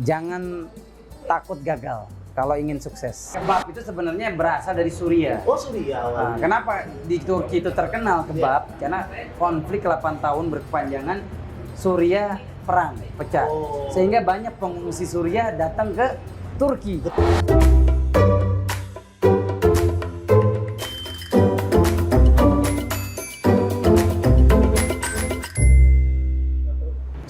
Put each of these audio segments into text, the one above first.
jangan takut gagal kalau ingin sukses. Kebab itu sebenarnya berasal dari Suriah. Oh, Suriah Nah, awalnya. kenapa di Turki itu terkenal kebab? Karena konflik 8 tahun berkepanjangan, Suriah perang, pecah. Oh. Sehingga banyak pengungsi Suriah datang ke Turki.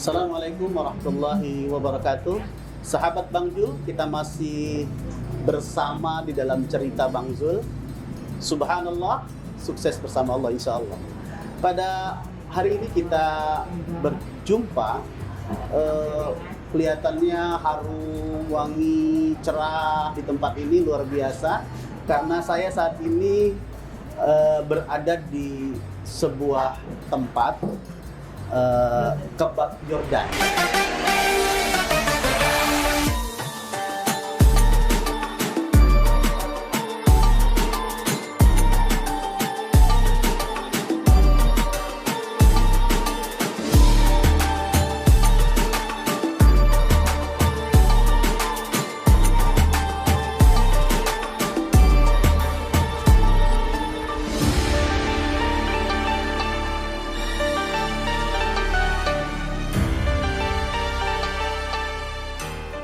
Assalamualaikum warahmatullahi wabarakatuh. Sahabat Bang Zul, kita masih bersama di dalam cerita Bang Zul. Subhanallah, sukses bersama Allah insya Allah. Pada hari ini kita berjumpa, kelihatannya harum, wangi, cerah di tempat ini luar biasa. Karena saya saat ini berada di sebuah tempat kebab Jordan.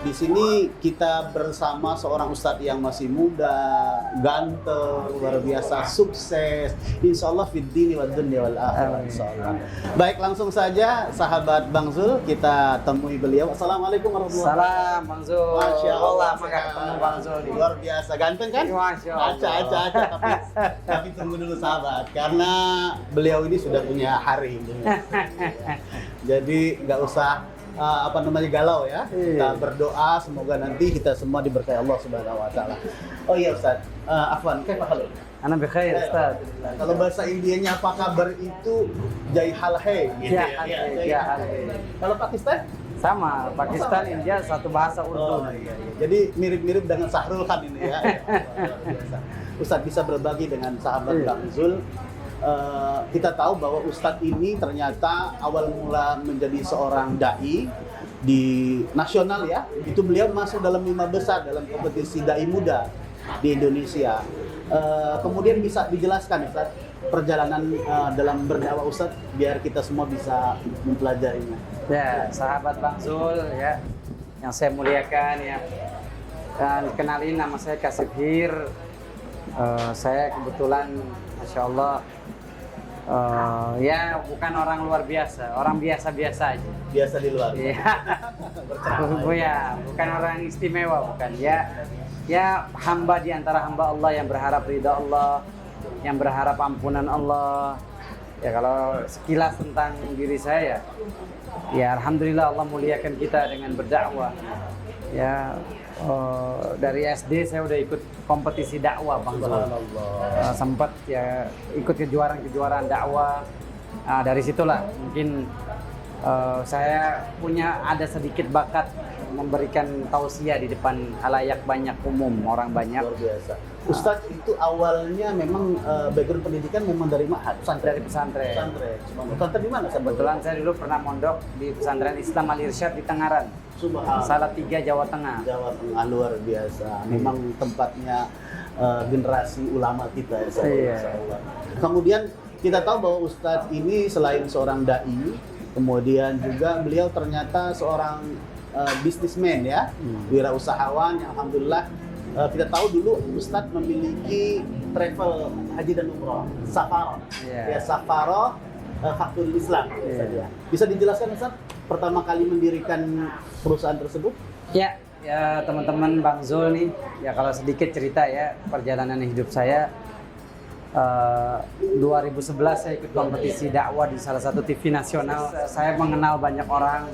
Di sini kita bersama seorang ustadz yang masih muda, ganteng, luar biasa, sukses. Insya Allah fid dini wad dunya wal akhirah. Insya Allah. Baik, langsung saja sahabat Bang Zul, kita temui beliau. Assalamualaikum warahmatullahi wabarakatuh. Salam Bang Zul. Masya Allah, maka ketemu Bang Zul. luar biasa, ganteng kan? Masya Allah. Aca, tapi tunggu dulu sahabat, karena beliau ini sudah punya hari. Jadi nggak usah galau ya. Kita berdoa semoga nanti kita semua diberkahi Allah Subhanahu wa taala. Oh iya Ustaz, afwan, kaifa haluk? Ana bikhair Ustaz. Kalau bahasa Indianya apa kabar itu jai hal hai gitu Ya, ya. ya, ya. Kalau Pakistan Sama, Pakistan, India satu bahasa Urdu. iya. Jadi mirip-mirip dengan Sahrul Khan ini ya. Luar biasa. Ustaz bisa berbagi dengan sahabat Bang Zul. Kita tahu bahwa Ustadz ini ternyata awal mula menjadi seorang dai di nasional ya. Itu beliau masuk dalam 5 besar dalam kompetisi dai muda di Indonesia. Kemudian bisa dijelaskan Ustadz perjalanan dalam berdakwah Ustadz biar kita semua bisa mempelajarinya. Ya, sahabat Bang Zul ya, yang saya muliakan ya. Dan kenalin, nama saya Kasib Hir. Saya kebetulan, Masya Allah, ya bukan orang luar biasa, orang biasa-biasa aja. Biasa di luar. Iya. Berceramah. Ya, bukan orang istimewa, bukan. Ya hamba di antara hamba Allah yang berharap ridha Allah, yang berharap ampunan Allah. Ya kalau sekilas tentang diri saya, ya Alhamdulillah Allah muliakan kita dengan berdakwah. Ya dari SD saya udah ikut kompetisi dakwah Bang Zul. Sempat ya ikut kejuaraan dakwah. Dari situlah mungkin saya ada sedikit bakat memberikan tausiah di depan khalayak banyak, umum, orang banyak. Luar biasa. Ustadz itu awalnya memang background pendidikan memang dari mana? Dari pesantren. Pesantren di mana? Kebetulan saya dulu pernah mondok di pesantren Islam Al Irsyad di Tangerang, Subhanallah. Salatiga, Jawa Tengah. Jawa Tengah luar biasa. Memang tempatnya generasi ulama kita ya. Iya. Insyaallah. Kemudian kita tahu bahwa Ustadz ini selain seorang dai, kemudian juga beliau ternyata seorang bisnismen ya, wirausahawan yang alhamdulillah kita tahu dulu Ustadz memiliki travel haji dan umroh, Safaro. Iya. Ya, Safaro Faktur Islam. Iya. Bisa dijelaskan Ustadz pertama kali mendirikan perusahaan tersebut? Ya teman-teman Bang Zul nih, ya kalau sedikit cerita ya perjalanan hidup saya. 2011 saya ikut kompetisi dakwah di salah satu TV nasional. Saya mengenal banyak orang.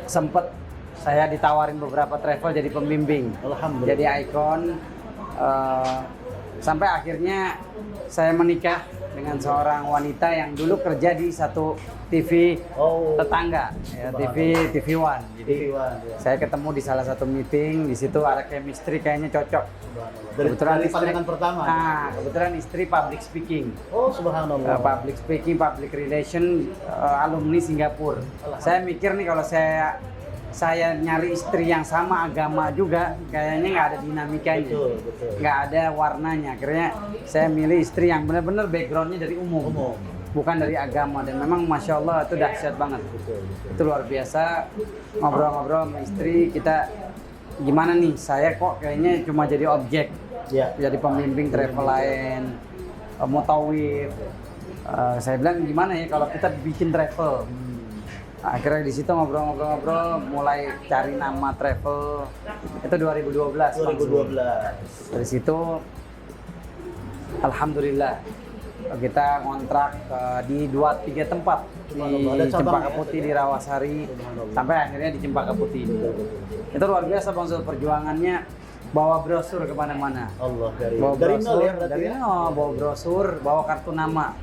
Sempat saya ditawarin beberapa travel jadi pembimbing, Alhamdulillah. jadi ikon. Sampai akhirnya saya menikah dengan seorang wanita yang dulu kerja di satu TV tetangga, ya, TV One. Jadi TV One, ya. saya ketemu di salah satu meeting, di situ ada chemistry kayaknya cocok. Dari pandangan pertama. Kebetulan istri public speaking. Oh, subhanallah. Public speaking, public relation, alumni Singapura. Saya mikir nih kalau saya saya nyari istri yang sama agama juga, kayaknya nggak ada dinamikanya, Betul. nggak ada warnanya. Akhirnya saya milih istri yang benar-benar backgroundnya dari umum, bukan dari agama. Dan memang masya Allah itu dahsyat banget. Itu luar biasa. Ngobrol-ngobrol sama istri, kita gimana nih? Saya kok kayaknya cuma jadi objek, jadi pembimbing travel lain, mutawif. Saya bilang gimana ya kalau kita bikin travel. Akhirnya di situ ngobrol-ngobrol, mulai cari nama travel. Itu 2012. Dari situ, alhamdulillah kita ngontrak di 2-3 tempat di Cempaka Putih, di Rawasari, sampai akhirnya di Cempaka Putih. Itu luar biasa Bang Zul, perjuangannya. Bawa brosur kemana-mana. Bawa dari brosur, nol ya berarti dari ya? nol, bawa brosur, bawa kartu nama.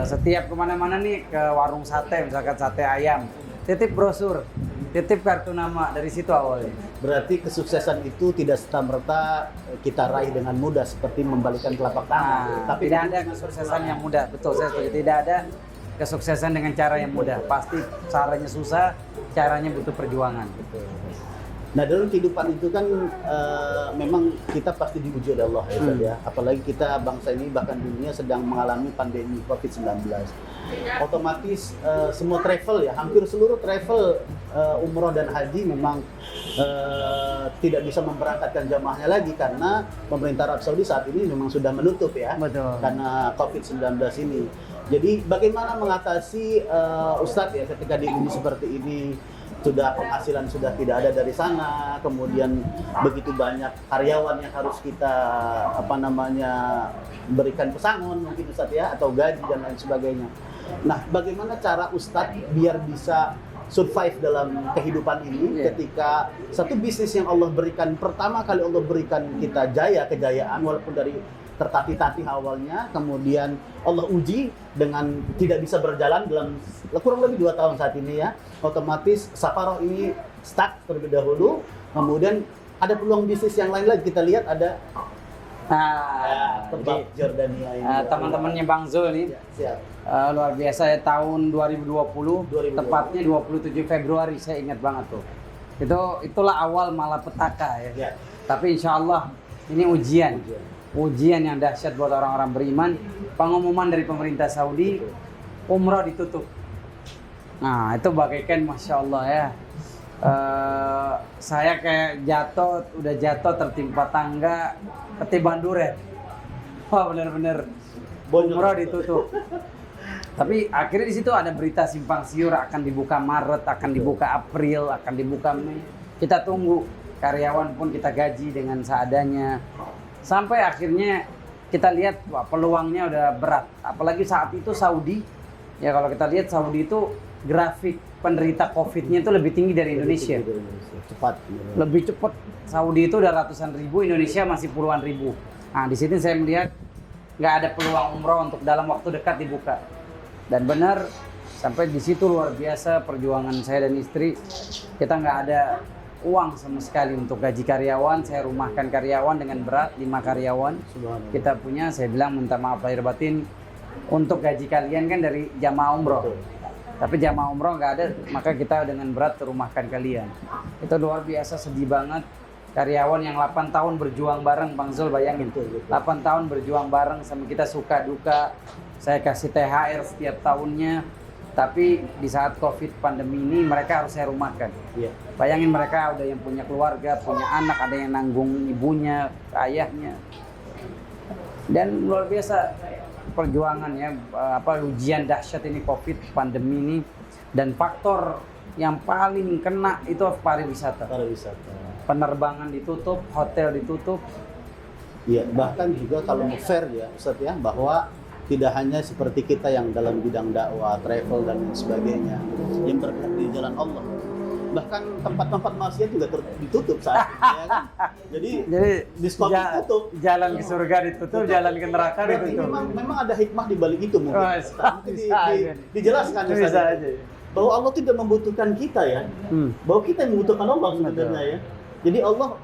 Setiap kemana-mana nih, ke warung sate, misalkan sate ayam, titip brosur, titip kartu nama, dari situ awalnya. Berarti kesuksesan itu tidak serta-merta kita raih dengan mudah seperti membalikan telapak tangan. Tapi tidak ada kesuksesan yang mudah, betul, saya setuju. Tidak ada kesuksesan dengan cara yang mudah. Pasti caranya susah, caranya butuh perjuangan. Nah, dalam kehidupan itu kan memang kita pasti diuji oleh Allah ya, Ustaz, ya. Apalagi kita bangsa ini bahkan dunia sedang mengalami pandemi COVID-19. Otomatis semua travel ya, hampir seluruh travel umroh dan haji memang tidak bisa memberangkatkan jamaahnya lagi karena pemerintah Arab Saudi saat ini memang sudah menutup ya. Betul. Karena COVID-19 ini. Jadi bagaimana mengatasi Ustadz ya ketika diuji seperti ini? Sudah penghasilan sudah tidak ada dari sana, kemudian begitu banyak karyawan yang harus kita berikan pesangon mungkin Ustadz ya, atau gaji dan lain sebagainya. Nah, bagaimana cara Ustadz biar bisa survive dalam kehidupan ini ketika satu bisnis yang Allah berikan, pertama kali Allah berikan kita kejayaan walaupun dari tertatih-tatih awalnya, kemudian Allah uji dengan tidak bisa berjalan dalam kurang lebih 2 tahun saat ini ya. Otomatis Safaroh ini stuck terlebih dahulu, kemudian ada peluang bisnis yang lain lagi. Kita lihat ada tempat Jordania ini. Teman-temannya Bang Zul nih, siap. Luar biasa ya, tahun 2020, tepatnya 27 Februari, saya ingat banget tuh. Itulah awal malapetaka ya. Tapi insya Allah ini ujian yang dahsyat buat orang-orang beriman. Pengumuman dari pemerintah Saudi, umrah ditutup. Nah, itu bagaikan Masya Allah ya. Saya kayak udah jatuh tertimpa tangga, ketiban duret. Wah, bener-bener umrah ditutup. Tapi akhirnya di situ ada berita simpang siur, akan dibuka Maret, akan dibuka April, akan dibuka Mei. Kita tunggu, karyawan pun kita gaji dengan seadanya. Sampai akhirnya kita lihat wah, peluangnya udah berat. Apalagi saat itu Saudi, ya kalau kita lihat Saudi itu grafik penderita COVID-nya itu lebih tinggi dari Indonesia. Cepat. Lebih cepat. Saudi itu udah ratusan ribu, Indonesia masih puluhan ribu. Nah, di sini saya melihat nggak ada peluang umroh untuk dalam waktu dekat dibuka. Dan benar, sampai di situ luar biasa perjuangan saya dan istri. Kita nggak ada uang sama sekali untuk gaji karyawan. Saya rumahkan karyawan dengan berat, 5 karyawan. Kita punya, saya bilang minta maaf lahir batin. Untuk gaji kalian kan dari jamaah umroh. Tapi jamaah umroh nggak ada, maka kita dengan berat rumahkan kalian. Itu luar biasa, sedih banget. Karyawan yang 8 tahun berjuang bareng, Bang Zul bayangin. 8 tahun berjuang bareng sama kita, suka duka. Saya kasih THR setiap tahunnya. Tapi di saat COVID pandemi ini mereka harus saya rumahkan. Bayangin, mereka ada yang punya keluarga, punya anak, ada yang nanggung ibunya, ayahnya. Dan luar biasa perjuangan ya, ujian dahsyat ini COVID pandemi ini. Dan faktor yang paling kena itu pariwisata. Penerbangan ditutup, hotel ditutup. Iya, bahkan juga kalau fair ya Ustadz ya, bahwa tidak hanya seperti kita yang dalam bidang dakwah, travel dan sebagainya yang bergerak di jalan Allah. Bahkan tempat-tempat maksiat juga ditutup saat ini, ya kan? Jadi diskon ditutup. Jalan ke surga ditutup, jalan ke neraka ditutup. Memang ada hikmah di balik itu mungkin. Dijelaskan bahwa Allah tidak membutuhkan kita ya. Bahwa kita yang membutuhkan Allah sebenarnya ya. Jadi Allah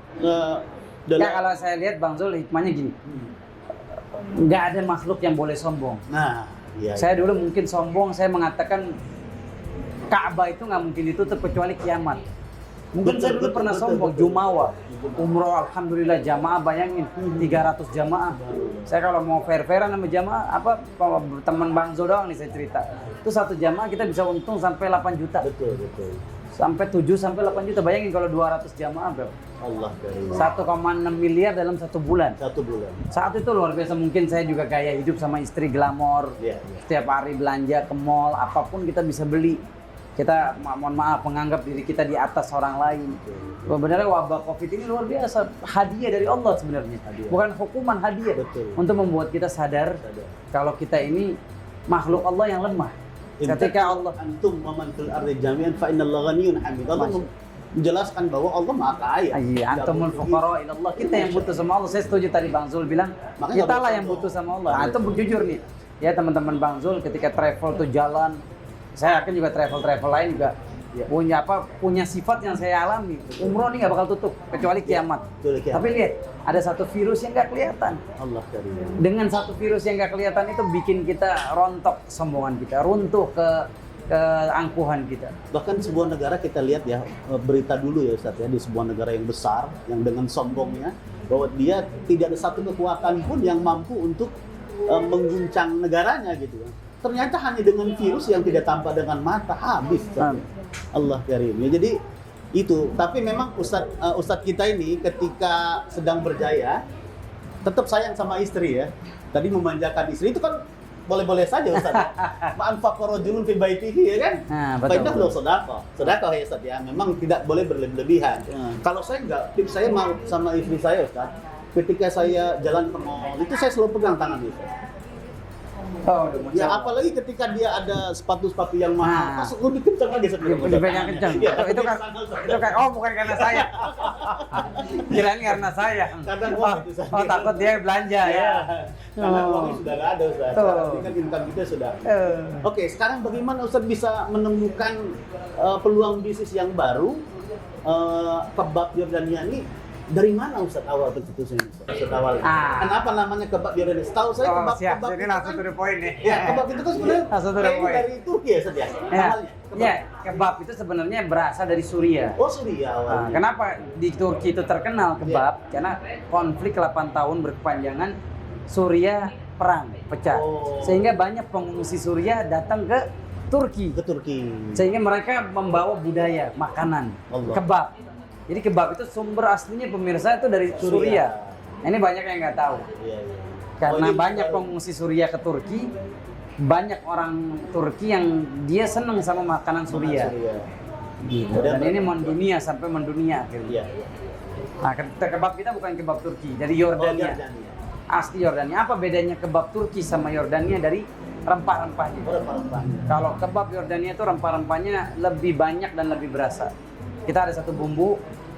kalau saya lihat Bang Zul, hikmahnya gini. Nggak ada makhluk yang boleh sombong. Nah, saya dulu mungkin sombong, saya mengatakan Ka'bah itu nggak mungkin ditutup kecuali kiamat. Mungkin Betul, saya dulu betul, pernah betul, sombong, betul. Jumawa. Umroh alhamdulillah jamaah, bayangin 300 jamaah. Saya kalau mau fair-fairan sama jamaah, teman Bang Zul doang nih saya cerita. Itu satu jamaah kita bisa untung sampai 8 juta. Betul, betul. Sampai 7 sampai 8 juta. Bayangin kalau 200 jamaah berapa? Allah karim. 1,6 miliar dalam 1 bulan. 1 bulan. Saat itu luar biasa, mungkin saya juga gaya hidup sama istri glamor. Iya, iya. Setiap hari belanja ke mall, apapun kita bisa beli. Kita mohon maaf menganggap diri kita di atas orang lain. Sebenarnya wabah Covid ini luar biasa, hadiah dari Allah sebenarnya. Hadiah. Bukan hukuman, hadiah. Betul. Untuk membuat kita sadar kalau kita ini makhluk Allah yang lemah. Ketika Allah antum wa man fil ardi jami'an fa innallaha ghaniyyun hamid. Allah menjelaskan bahwa Allah Maha Kaya. iya, antumul fuqara ila Allah. Kita yang butuh sama Allah. Saya setuju tadi Bang Zul bilang, Makanya kita nggak lah boleh yang sombong. butuh sama Allah. Antum jujur nih. Ya teman-teman Bang Zul ketika travel tuh jalan, saya yakin juga travel lain juga Ya. punya sifat yang saya alami. Umroh ini nggak bakal tutup kecuali kiamat. Betul, kiamat. Tapi lihat, ada satu virus yang nggak kelihatan. Allah karim. Dengan satu virus yang nggak kelihatan itu bikin kita rontok kesombongan kita, runtuh keangkuhan kita. Bahkan sebuah negara kita lihat ya, berita dulu ya Ustaz ya, di sebuah negara yang besar yang dengan sombongnya bahwa dia tidak ada satu kekuatan pun yang mampu untuk mengguncang negaranya gitu ya. Ternyata hanya dengan virus yang tidak tampak dengan mata habis. Ustaz. Allah karim. Ya, jadi itu. Tapi memang Ustadz kita ini ketika sedang berjaya tetap sayang sama istri ya. Tadi memanjakan istri itu kan boleh-boleh saja Ustaz. Ma'anfaqa rajulun fi baitihi ya kan? Nah, betul. Faedah lo sedekah. Sedekah ya Ustaz ya. Memang tidak boleh berlebihan. Kalau saya enggak, tips saya mau sama istri saya Ustaz. Ketika saya jalan ke mall, itu saya selalu pegang tangan Ustaz. Oh, udah Ya apalagi ketika dia ada sepatu-sepatu yang mahal, Nah. masuk lebih kencang lagi sebenarnya. Dipegang kencang. Iya, itu kan bukan karena saya. Kirain karena saya. Kadang Oh, itu saya. oh, takut dia belanja ya. Ya. Karena Oh. uangnya sudah nggak ada Ustaz. Tuh. Ini kan income kita sudah. Eh. Oke, sekarang bagaimana Ustaz bisa menemukan peluang bisnis yang baru? Kebab Yordania ini dari mana Ustaz awal tercetusnya Ustaz awalnya? Kenapa namanya kebab Yordania? Setahu saya Oh, kebab siap. kebab Ini itu langsung kan, to the point nih. ya kebab itu kan sebenarnya Langsung to the kayaknya point. dari Turki ya Ustaz ya? Ya, Awalnya, kebab. ya, kebab itu sebenarnya berasal dari Suriah. Oh Suriah awalnya. Nah, kenapa di Turki itu terkenal kebab? Karena konflik 8 tahun berkepanjangan, Suriah perang, pecah. Oh. Sehingga banyak pengungsi Suriah datang ke Turki. Ke Turki. Sehingga mereka membawa budaya, makanan, Allah. kebab. Jadi kebab itu sumber aslinya pemirsa itu dari Suriah. Ini banyak yang nggak tahu. Iya, iya. Karena Oh, ini banyak baru. pengungsi Suriah ke Turki, banyak orang Turki yang dia seneng sama makanan Suriah. Gitu. Dan ini mendunia sampai mendunia akhirnya. Iya, iya. Nah, kebab kita bukan kebab Turki, dari Yordania. Yordania. Asli Yordania. Apa bedanya kebab Turki sama Yordania dari rempah-rempahnya? Rempah-rempahnya. Kalau kebab Yordania itu rempah-rempahnya lebih banyak dan lebih berasa. Kita ada satu bumbu,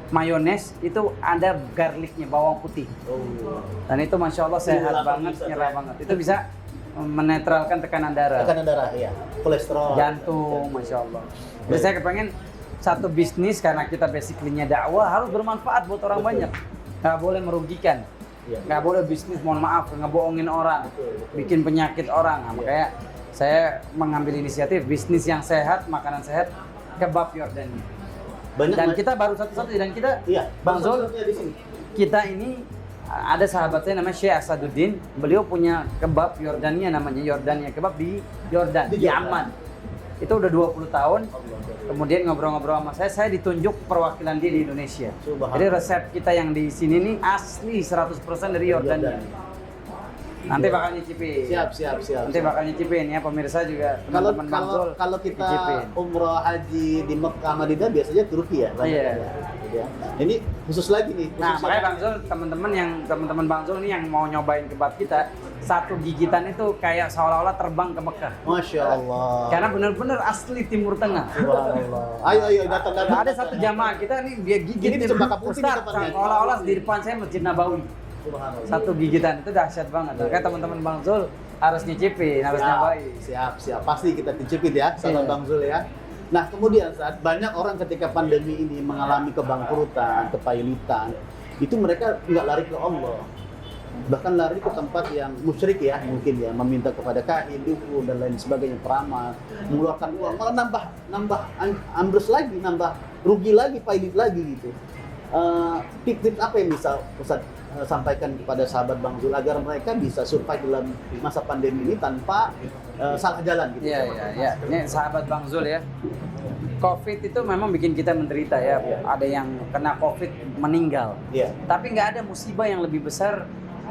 mayones, itu ada garlicnya, bawang putih. Oh. Dan itu Masya Allah sehat Nyerah banget, bisa, nyerah ya. banget. Itu bisa menetralkan tekanan darah, Tekanan darah, ya. Kolesterol. jantung, Masya Allah. Jadi saya kepengen satu bisnis karena kita basically-nya dakwah harus bermanfaat buat orang Betul. banyak. Nggak boleh merugikan. Iya. Nggak boleh bisnis, mohon maaf, ngebohongin orang, Betul, betul. bikin penyakit orang. Nah, Iya. makanya saya mengambil inisiatif bisnis yang sehat, makanan sehat, kebab Yordania. Banyak Dan kita baru satu-satu, dan kita, Iya, Bang Zul, satu-satunya di sini. kita ini ada sahabat saya namanya Syekh Asaduddin. Beliau punya kebab Yordania, namanya Yordania kebab di Yordan, Di di Yordan. Amman. Itu udah 20 tahun. Allah. Kemudian ngobrol-ngobrol sama saya ditunjuk perwakilan dia di Indonesia. Subhanallah. Jadi resep kita yang di sini nih asli 100% dari Yordania. Nanti bakal nyicipin. Siap. Nanti bakal nyicipin ya, pemirsa juga, Kalau teman-teman Bang Zul. kalau kita nyicipin. umroh haji di Mekah Madinah biasanya Turki ya. banyak Iya. ya. Ini khusus lagi nih. Nah, khusus makanya Bang Zul, teman-teman Bang Zul nih yang mau nyobain kebab kita, satu gigitan itu kayak seolah-olah terbang ke Mekah. Masya Allah. Karena benar-benar asli Timur Tengah. Subhanallah. Ayo datang. Ada satu jamaah kita nih, dia gigit Ini di Cempaka Putih Ustaz, tempatnya. seolah-olah di depan saya Masjid Nabawi. Subhanallah. Satu gigitan itu dahsyat banget. Makanya teman-teman Bang Zul harus nyicipin, harus nyobain. Siap. Pasti kita cicipin ya, sama Iya. Bang Zul ya. Nah, kemudian saat banyak orang ketika pandemi ini mengalami kebangkrutan, kepailitan, itu mereka nggak lari ke Allah. Bahkan lari ke tempat yang musyrik ya, mungkin ya, meminta kepada kahin, dukun dan lain sebagainya, peramal, mengeluarkan uang, malah nambah ambrus lagi, nambah rugi lagi, pahit lagi gitu. Tip-tip apa yang bisa Ustaz sampaikan kepada sahabat Bang Zul agar mereka bisa survive dalam masa pandemi ini tanpa salah jalan gitu? Iya. Ini sahabat Bang Zul ya. COVID itu memang bikin kita menderita ya. Ada yang kena COVID meninggal. Iya. Tapi nggak ada musibah yang lebih besar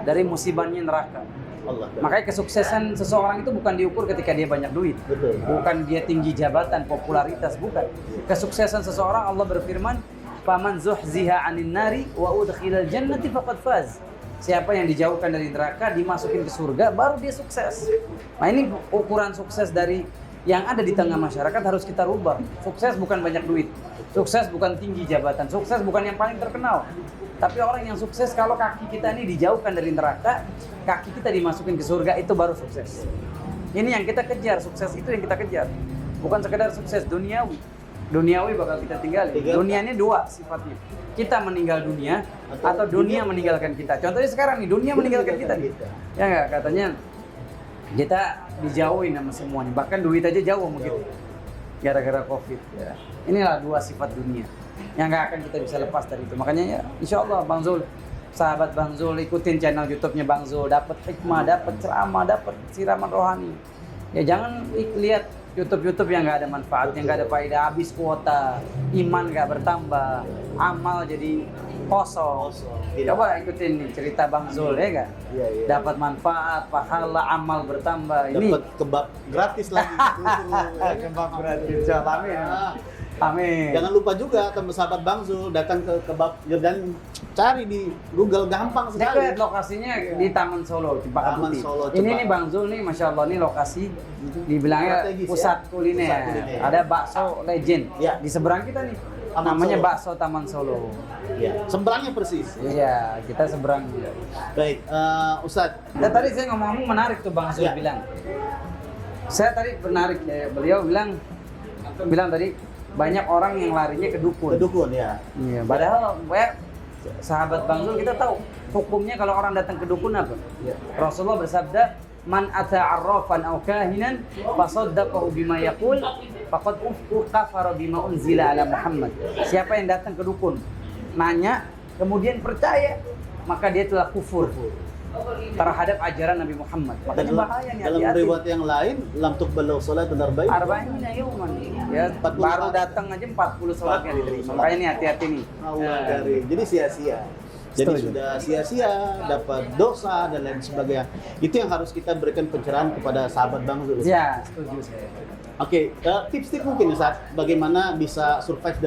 dari musibahnya neraka. Allah. Makanya kesuksesan seseorang itu bukan diukur ketika dia banyak duit. Betul. Bukan dia tinggi jabatan, popularitas, bukan. Kesuksesan seseorang, Allah berfirman, "Faman zuhziha 'anil nari wa udkhilal jannati faqad faz." Siapa yang dijauhkan dari neraka, dimasukin ke surga, baru dia sukses. Nah, ini ukuran sukses dari yang ada di tengah masyarakat harus kita rubah. Sukses bukan banyak duit. Sukses bukan tinggi jabatan. Sukses bukan yang paling terkenal. Tapi orang yang sukses kalau kaki kita ini dijauhkan dari neraka, kaki kita dimasukin ke surga, itu baru sukses. Ini yang kita kejar, sukses itu yang kita kejar. Bukan sekedar sukses duniawi. Duniawi bakal kita tinggalin. Dunia ini dua sifatnya. Kita meninggal dunia atau dunia meninggalkan kita. Contohnya sekarang nih, dunia meninggalkan kita. Ya nggak, katanya kita dijauhin sama semuanya. Bahkan duit aja jauh sama kita. Gara-gara COVID. Ya. Inilah dua sifat dunia yang nggak akan kita bisa lepas dari itu. Makanya ya, insya Allah Bang Zul, sahabat Bang Zul, ikutin channel YouTube-nya Bang Zul, dapat hikmah, dapat ceramah, dapat siraman rohani. Ya jangan lihat YouTube yang nggak ada manfaat, yang nggak ada faedah, habis kuota, iman nggak bertambah, amal jadi kosong. Coba ikutin nih cerita Bang Zul ya nggak? Iya. Dapat manfaat, pahala, amal bertambah. Ini Dapat kebab gratis lagi. kebab gratis. Amin. Amin. Jangan lupa juga teman sahabat Bang Zul datang ke kebab dan cari di Google, gampang sekali. Dekat lokasinya di Taman Solo, Cempaka Taman Putih. Solo, Ini Cempaka. nih Bang Zul nih, Masya Allah nih lokasi dibilangnya Strategis, pusat ya? kuliner. Pusat kuliner. Ada bakso legend. Ya. Di seberang kita nih. Taman namanya Solo. bakso Taman Solo. Ya, seberangnya persis. Iya, kita seberang. Baik, Ustadz. Dan tadi saya ngomong-ngomong menarik tuh Bang Zul Ya. bilang. Saya tadi menarik ya, beliau bilang tadi banyak orang yang larinya ke dukun. Kedukun ya. Iya, padahal ya, sahabat Bang Zul kita tahu hukumnya kalau orang datang ke dukun apa? Ya. Rasulullah bersabda, "Man ata 'arrafan aw kahinan fasaddaqahu bima yaqul faqad kafara bima unzila ala Muhammad." Siapa yang datang ke dukun, nanya, kemudian percaya, maka dia telah kufur terhadap ajaran Nabi Muhammad. Makanya bahaya nih, Dalam hati-hati. riwayat yang lain, lam tuqbalu salatun arba'in. Arba'ina yauman. Ya, 40 baru hari. datang aja 40 sholat yang diterima. Makanya nih hati-hati nih. Allah karim. Jadi sia-sia. Jadi Setuju. sudah sia-sia, dapat dosa dan lain sebagainya. Itu yang harus kita berikan pencerahan kepada sahabat Bang Zul. Ya, setuju saya. Oke, tips-tips mungkin Ustaz, bagaimana bisa survive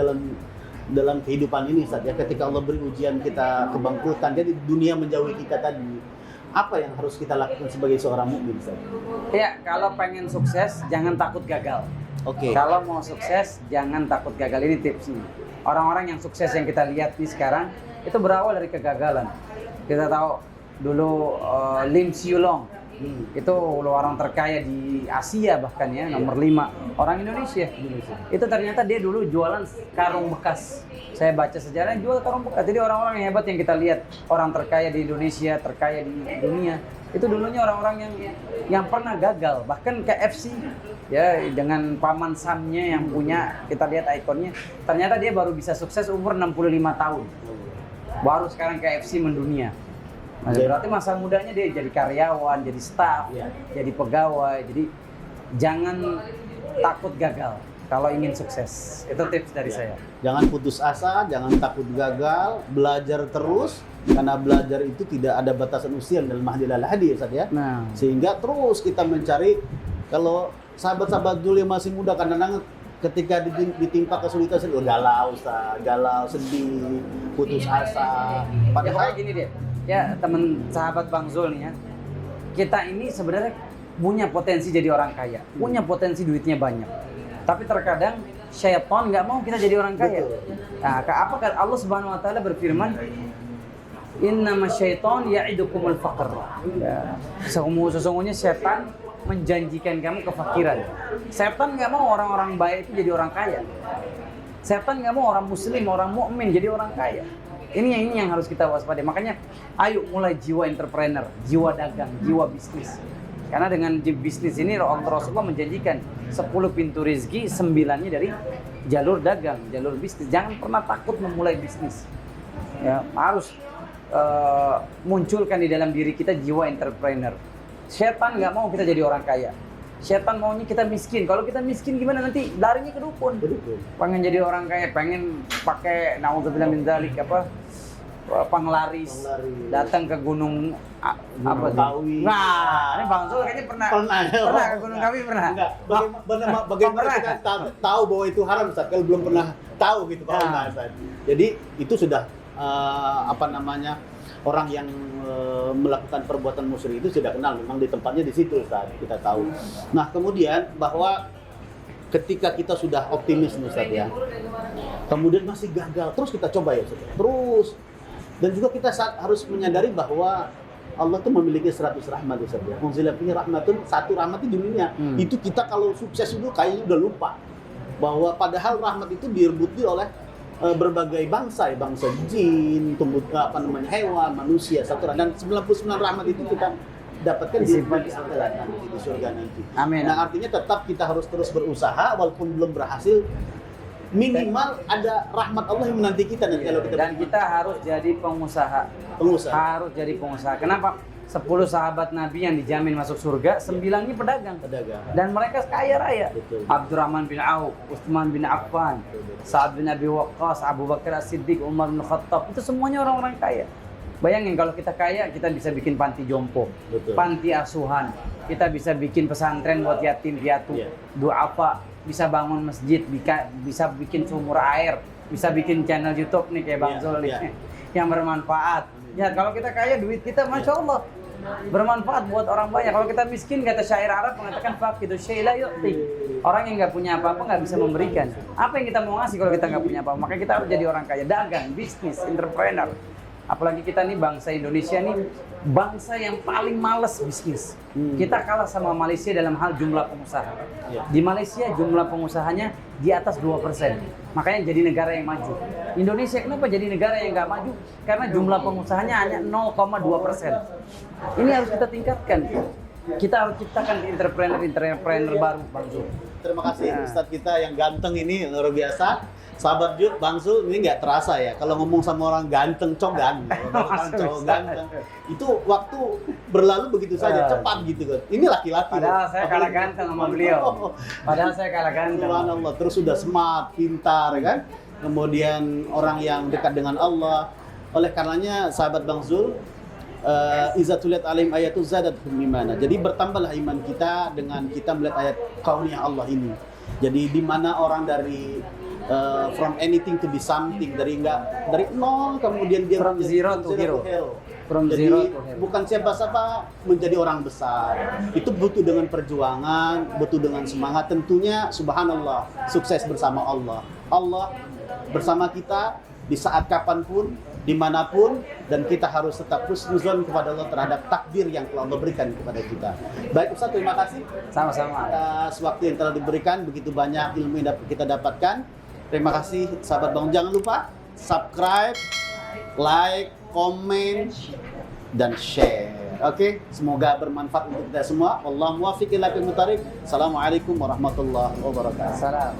dalam kehidupan ini Ustaz ya, ketika Allah beri ujian kita kebangkrutan, jadi dunia menjauhi kita tadi. Apa yang harus kita lakukan sebagai seorang mukmin Ustaz? Ya, kalau pengen sukses jangan takut gagal. Oke. Kalau mau sukses jangan takut gagal. Ini tipsnya. Orang-orang yang sukses yang kita lihat nih sekarang itu berawal dari kegagalan. Kita tahu dulu Lim Siulong. Itu orang terkaya di Asia bahkan ya, nomor 5 orang Indonesia. Itu ternyata dia dulu jualan karung bekas. Saya baca sejarahnya jual karung bekas. Jadi orang-orang yang hebat yang kita lihat, orang terkaya di Indonesia, terkaya di dunia, itu dulunya orang-orang yang pernah gagal. Bahkan KFC ya dengan paman Samnya yang punya, kita lihat ikonnya, ternyata dia baru bisa sukses umur 65 tahun. Baru sekarang KFC mendunia. Nah, berarti masa mudanya dia jadi karyawan, jadi staff, jadi pegawai. Jadi jangan takut gagal kalau ingin sukses. Itu tips dari saya. Jangan putus asa, jangan takut gagal, belajar terus, karena belajar itu tidak ada batasan usia dalam mahdi lal hadi Ustaz ya. Nah, Sehingga terus kita mencari, kalau sahabat-sahabat dulu yang masih muda kadang-kadang ketika ditimpa kesulitan galau Ustaz, galau, sedih, putus asa. ya Padahal kayak gini deh. Ya teman sahabat Bang Zul nih ya. Kita ini sebenarnya punya potensi jadi orang kaya, punya potensi duitnya banyak. Tapi terkadang syaitan nggak mau kita jadi orang kaya. Nah, apa kata Allah Subhanahu Wa Taala berfirman, "Innama syaitan ya'idukumul faqr." Ya, sesungguhnya setan menjanjikan kamu kefakiran. Setan nggak mau orang-orang baik itu jadi orang kaya. Setan nggak mau orang muslim, orang mukmin jadi orang kaya. Ini yang harus kita waspadai. Makanya ayo mulai jiwa entrepreneur, jiwa dagang, jiwa bisnis. Karena dengan bisnis ini Rasulullah menjanjikan 10 pintu rezeki, 9-nya dari jalur dagang, jalur bisnis. Jangan pernah takut memulai bisnis. Ya, harus munculkan di dalam diri kita jiwa entrepreneur. Setan nggak mau kita jadi orang kaya. Setan maunya kita miskin. Kalau kita miskin gimana nanti larinya ke dukun. Pengen jadi orang kaya, pengen pakai naudzubillah min dzalik penglaris, datang ke gunung apa Kawi. Nah, ini Bang Zul kayaknya pernah ke Gunung Kawi pernah. Enggak. Bagaimana kita tahu bahwa itu haram, Ustaz? Kalau belum pernah tahu gitu Pak Ustaz. Jadi itu sudah orang yang melakukan perbuatan musyrik itu sudah kenal, memang di tempatnya di situ Ustaz, kita tahu. Nah, kemudian bahwa ketika kita sudah optimis Ustaz ya, kemudian masih gagal, terus kita coba ya Ustaz. Terus. Dan juga kita harus menyadari bahwa Allah tuh memiliki 100 rahmat Ustaz ya. Unzila fihi rahmatun, satu rahmat di dunia. Itu kita kalau sukses itu kayaknya udah lupa bahwa padahal rahmat itu direbuti oleh berbagai bangsa, bangsa jin, hewan, manusia, satu dan 99 rahmat itu kita dapatkan di surga nanti. Amin. Nah, artinya tetap kita harus terus berusaha walaupun belum berhasil. Minimal ada rahmat Allah yang menanti kita nanti kalau kita. Dan kita harus jadi pengusaha. Harus jadi pengusaha. Kenapa? 10 sahabat Nabi yang dijamin masuk surga, 9-nya pedagang. Dan mereka kaya raya. Betul. Abdurrahman bin Auf, Utsman bin Affan, Sa'ad bin Abi Waqqas, Abu Bakar As-Siddiq, Umar bin Khattab. Itu semuanya orang-orang kaya. Bayangin kalau kita kaya, kita bisa bikin panti jompo, panti asuhan. Kita bisa bikin pesantren buat yatim piatu, duafa, bisa bangun masjid, bisa bikin sumur air, bisa bikin channel YouTube nih kayak Bang Zul nih, yang bermanfaat. Ya kalau kita kaya, duit kita Masya Allah bermanfaat buat orang banyak. Kalau kita miskin, kata syair Arab mengatakan faqidu syai la yu'ti. Orang yang nggak punya apa-apa nggak bisa memberikan. Apa yang kita mau ngasih kalau kita nggak punya apa-apa? Maka kita harus jadi orang kaya, dagang, bisnis, entrepreneur. Apalagi kita nih bangsa Indonesia nih bangsa yang paling males bisnis. Kita kalah sama Malaysia dalam hal jumlah pengusaha. Di Malaysia jumlah pengusahanya di atas 2%. Makanya jadi negara yang maju. Indonesia kenapa jadi negara yang nggak maju? Karena jumlah pengusahanya hanya 0,2%. Ini harus kita tingkatkan. Kita harus ciptakan entrepreneur baru, Bang Zul. Terima kasih Ustadz kita yang ganteng ini, luar biasa. Sahabat Bang Zul ini nggak terasa ya, kalau ngomong sama orang ganteng, cogan, cowok ganteng, itu waktu berlalu begitu saja, cepat gitu kan. Ini laki-laki. Padahal saya kalah ganteng sama beliau. Padahal saya kalah ganteng. Subhanallah, terus sudah smart, pintar kan. Kemudian orang yang dekat dengan Allah. Oleh karenanya sahabat Bang Zul, iza tuliyat alim ayatu zadat imana. Jadi bertambahlah iman kita dengan kita melihat ayat kauniyah Allah ini. Jadi di mana orang dari from anything to be something, dari nol kemudian dia from zero to hero. Jadi bukan siapa-siapa menjadi orang besar. Itu butuh dengan perjuangan, butuh dengan semangat. Tentunya subhanallah, sukses bersama Allah. Allah bersama kita di saat kapanpun, dimanapun, dan kita harus tetap husnuzon kepada Allah terhadap takdir yang telah Allah berikan kepada kita. Baik Ustaz, terima kasih. Sama-sama. Atas waktu yang telah diberikan, begitu banyak ilmu yang dapat kita dapatkan. Terima kasih sahabat Bang. Jangan lupa subscribe, like, komen, dan share. Oke, semoga bermanfaat untuk kita semua. Wallahu muwaffiq ila aqwamit thoriq. Assalamualaikum warahmatullahi wabarakatuh. Salam.